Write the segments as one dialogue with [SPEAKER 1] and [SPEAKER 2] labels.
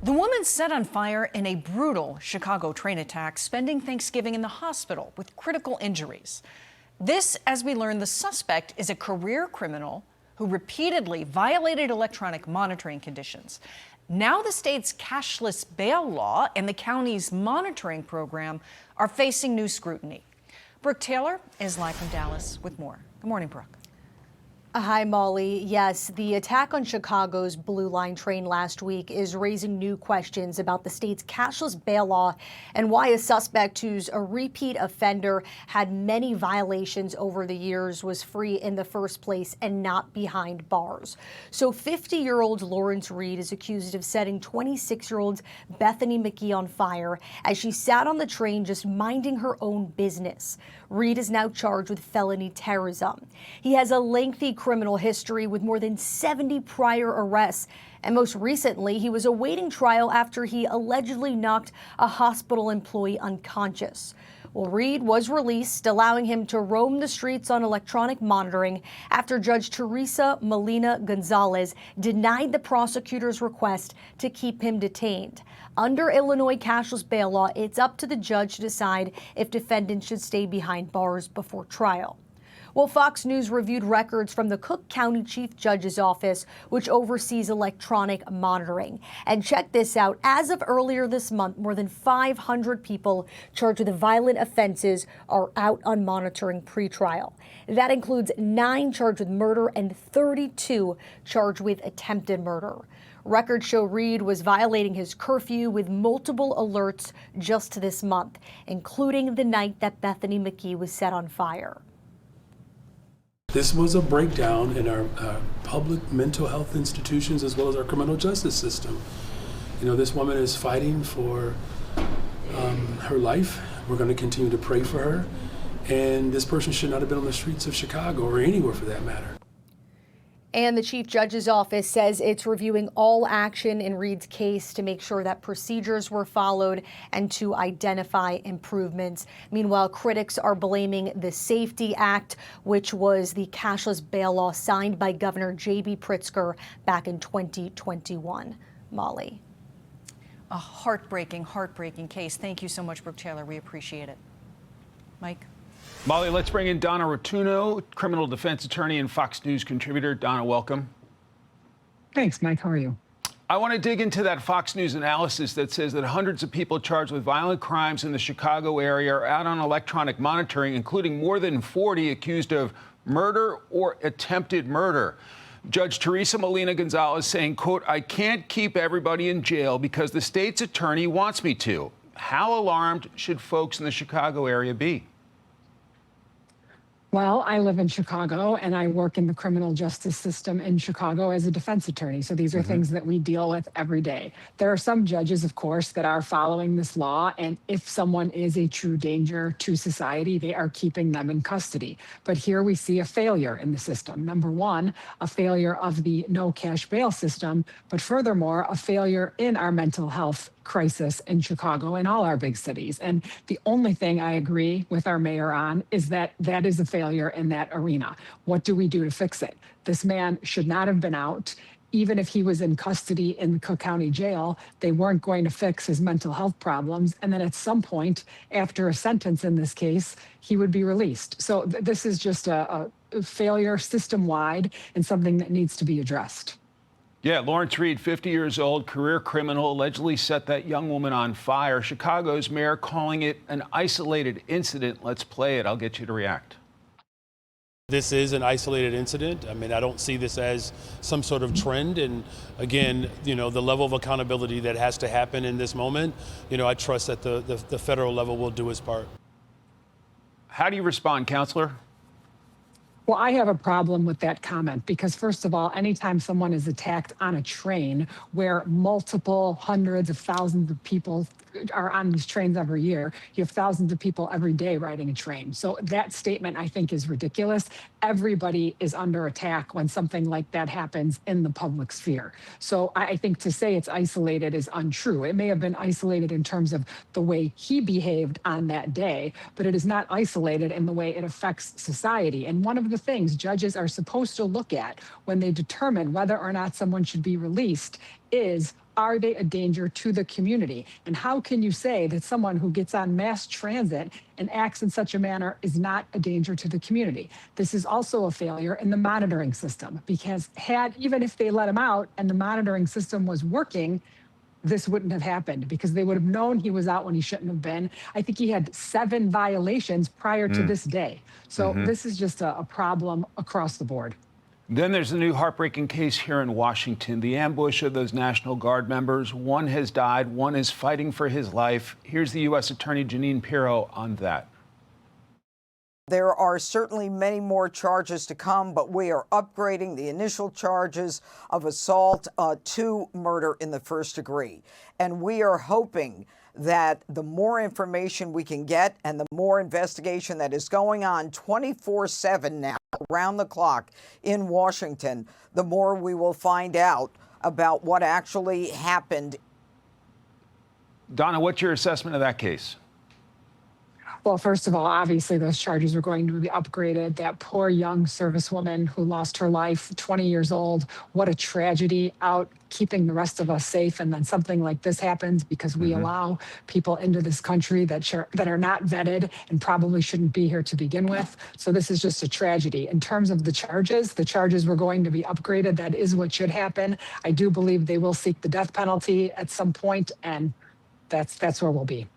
[SPEAKER 1] The woman set on fire in a brutal Chicago train attack, spending Thanksgiving in the hospital with critical injuries. This, as we learn, the suspect is a career criminal who repeatedly violated electronic monitoring conditions. Now the state's cashless bail law and the county's monitoring program are facing new scrutiny. Brooke Taylor is live from Dallas with more. Good morning, Brooke.
[SPEAKER 2] Hi, Molly. Yes, the attack on Chicago's Blue Line train last week is raising new questions about the state's cashless bail law and why a suspect who's a repeat offender, had many violations over the years, was free in the first place and not behind bars. So 50-year-old Lawrence Reed is accused of setting 26-year-old Bethany McGee on fire as she sat on the train just minding her own business. Reed is now charged with felony terrorism. He has a lengthy criminal history with more than 70 prior arrests. And most recently, he was awaiting trial after he allegedly knocked a hospital employee unconscious. Well, Reed was released, allowing him to roam the streets on electronic monitoring after Judge Teresa Molina Gonzalez denied the prosecutor's request to keep him detained. Under Illinois cashless bail law, it's up to the judge to decide if defendants should stay behind bars before trial. Well, Fox News reviewed records from the Cook County Chief Judge's Office, which oversees electronic monitoring. And check this out. As of earlier this month, more than 500 people charged with violent offenses are out on monitoring pretrial. That includes 9 charged with murder and 32 charged with attempted murder. Records show Reed was violating his curfew with multiple alerts just this month, including the night that Bethany McGee was set on fire.
[SPEAKER 3] This was a breakdown in our public mental health institutions as well as our criminal justice system. You know, this woman is fighting for her life. We're going to continue to pray for her. And this person should not have been on the streets of Chicago or anywhere for that matter.
[SPEAKER 2] And the Chief Judge's Office says it's reviewing all action in Reed's case to make sure that procedures were followed and to identify improvements. Meanwhile, critics are blaming the SAFE-T Act, which was the cashless bail law signed by Governor J.B. Pritzker back in 2021. Molly.
[SPEAKER 1] A heartbreaking case. Thank you so much, Brooke Taylor. We appreciate it. Mike?
[SPEAKER 4] Molly, let's bring in Donna Rotuno, criminal defense attorney and Fox News contributor. Donna, welcome.
[SPEAKER 5] Thanks, Mike. How are you?
[SPEAKER 4] I want to dig into that Fox News analysis that says that hundreds of people charged with violent crimes in the Chicago area are out on electronic monitoring, including more than 40 accused of murder or attempted murder. Judge Teresa Molina Gonzalez saying, quote, "I can't keep everybody in jail because the state's attorney wants me to." How alarmed should folks in the Chicago area be?
[SPEAKER 5] Well, I live in Chicago and I work in the criminal justice system in Chicago as a defense attorney. So these are things that we deal with every day. There are some judges, of course, that are following this law. And if someone is a true danger to society, they are keeping them in custody. But here we see a failure in the system. Number one, a failure of the no cash bail system, but furthermore, a failure in our mental health crisis in Chicago and all our big cities. And the only thing I agree with our mayor on is that that is a failure in that arena. What do we do to fix it? This man should not have been out. Even if he was in custody in the Cook County Jail, they weren't going to fix his mental health problems. And then at some point, after a sentence in this case, he would be released. So this is just a failure system-wide and something that needs to be addressed.
[SPEAKER 4] Yeah, Lawrence Reed, 50 years old, career criminal, allegedly set that young woman on fire. Chicago's mayor calling it an isolated incident. Let's play it. I'll get you to react.
[SPEAKER 6] This is an isolated incident. I mean, I don't see this as some sort of trend. And again, you know, the level of accountability that has to happen in this moment, you know, I trust that the federal level will do its part.
[SPEAKER 4] How do you respond, Counselor?
[SPEAKER 5] Well, I have a problem with that comment because, first of all, anytime someone is attacked on a train where multiple hundreds of thousands of people are on these trains every year, you have thousands of people every day riding a train. So that statement, I think, is ridiculous. Everybody is under attack when something like that happens in the public sphere. So I think to say it's isolated is untrue. It may have been isolated in terms of the way he behaved on that day, but it is not isolated in the way it affects society. And one of the things judges are supposed to look at when they determine whether or not someone should be released is are they a danger to the community? And how can you say that someone who gets on mass transit and acts in such a manner is not a danger to the community? This is also a failure in the monitoring system, because even if they let him out and the monitoring system was working, this wouldn't have happened, because they would have known he was out when he shouldn't have been. I think he had 7 violations prior to this day. So this is just a problem across the board.
[SPEAKER 4] Then there's a new heartbreaking case here in Washington, the ambush of those National Guard members. One has died, one is fighting for his life. Here's the U.S. Attorney Jeanine Pirro on that.
[SPEAKER 7] There are certainly many more charges to come, but we are upgrading the initial charges of assault to murder in the first degree. And we are hoping that the more information we can get and the more investigation that is going on 24/7 now, around the clock in Washington, the more we will find out about what actually happened.
[SPEAKER 4] Donna, what's your assessment of that case?
[SPEAKER 5] Well, first of all, obviously those charges are going to be upgraded. That poor young servicewoman who lost her life, 20 years old. What a tragedy, out keeping the rest of us safe. And then something like this happens because we allow people into this country that are not vetted and probably shouldn't be here to begin with. So this is just a tragedy. In terms of the charges were going to be upgraded. That is what should happen. I do believe they will seek the death penalty at some point, and that's where we'll be.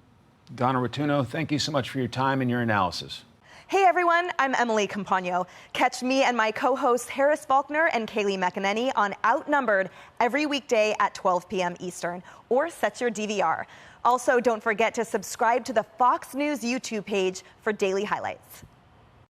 [SPEAKER 4] Donna Rotunno, thank you so much for your time and your analysis.
[SPEAKER 8] Hey everyone, I'm Emily Campagno. Catch me and my co-hosts Harris Faulkner and Kaylee McEnany on Outnumbered every weekday at 12 p.m. Eastern, or set your DVR. Also, don't forget to subscribe to the Fox News YouTube page for daily highlights.